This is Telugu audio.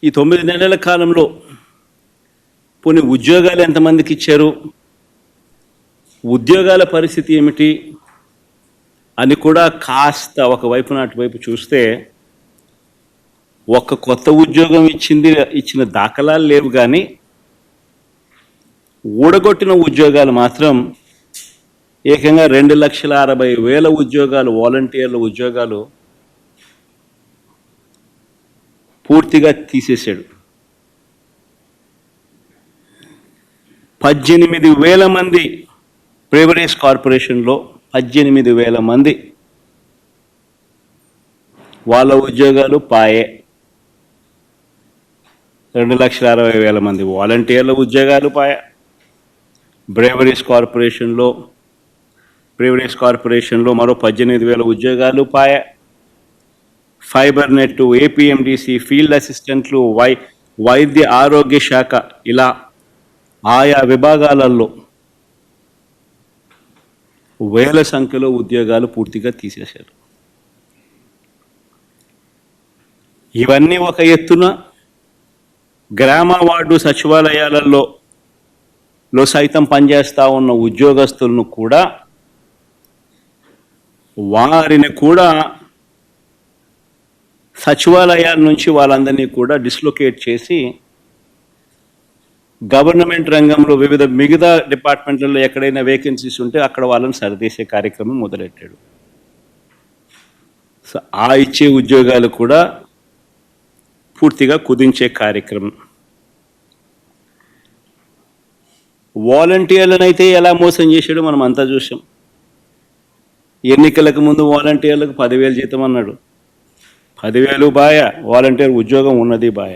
ఈ 9 నెలల కాలంలో పోనీ ఉద్యోగాలు ఎంతమందికి ఇచ్చారు, ఉద్యోగాల పరిస్థితి ఏమిటి అని కూడా కాస్త ఒకవైపు అటువైపు చూస్తే ఒక్క కొత్త ఉద్యోగం ఇచ్చిన దాఖలాలు లేవు, కానీ ఊడగొట్టిన ఉద్యోగాలు మాత్రం ఏకంగా 2,60,000 ఉద్యోగాలు, వాలంటీర్ల ఉద్యోగాలు పూర్తిగా తీసేశాడు. 18,000 మంది ప్రైవేట్ కార్పొరేషన్లో 18,000 మంది వాళ్ళ ఉద్యోగాలు పాయే. 2,60,000 మంది వాలంటీర్ల ఉద్యోగాలు పాయే. ప్రైవేట్ కార్పొరేషన్లో మరో 18,000 ఉద్యోగాలు పాయే. ఫైబర్ నెట్, ఏపీఎండిసి, ఫీల్డ్ అసిస్టెంట్లు, వైద్య ఆరోగ్య శాఖ, ఇలా ఆయా విభాగాలలో వేల సంఖ్యలో ఉద్యోగాలు పూర్తిగా తీసేశారు. ఇవన్నీ ఒక ఎత్తున గ్రామ వార్డు సచివాలయాలలో సైతం పనిచేస్తూ ఉన్న ఉద్యోగస్తులను కూడా, వారిని కూడా సచివాలయాల నుంచి వాళ్ళందరినీ కూడా డిస్లొకేట్ చేసి గవర్నమెంట్ రంగంలో మిగతా డిపార్ట్మెంట్లలో ఎక్కడైనా వేకెన్సీస్ ఉంటే అక్కడ వాళ్ళని సరిదేసే కార్యక్రమం మొదలెట్టాడు. సో ఆ ఇచ్చే ఉద్యోగాలు కూడా పూర్తిగా కుదించే కార్యక్రమం. వాలంటీర్లను అయితే ఎలా మోసం చేశాడో మనం అంతా చూసాం. ఎన్నికలకు ముందు వాలంటీర్లకు 10,000 జీతం అన్నాడు. 10,000 బాయ, వాలంటీర్ ఉద్యోగం ఉన్నది బాయ.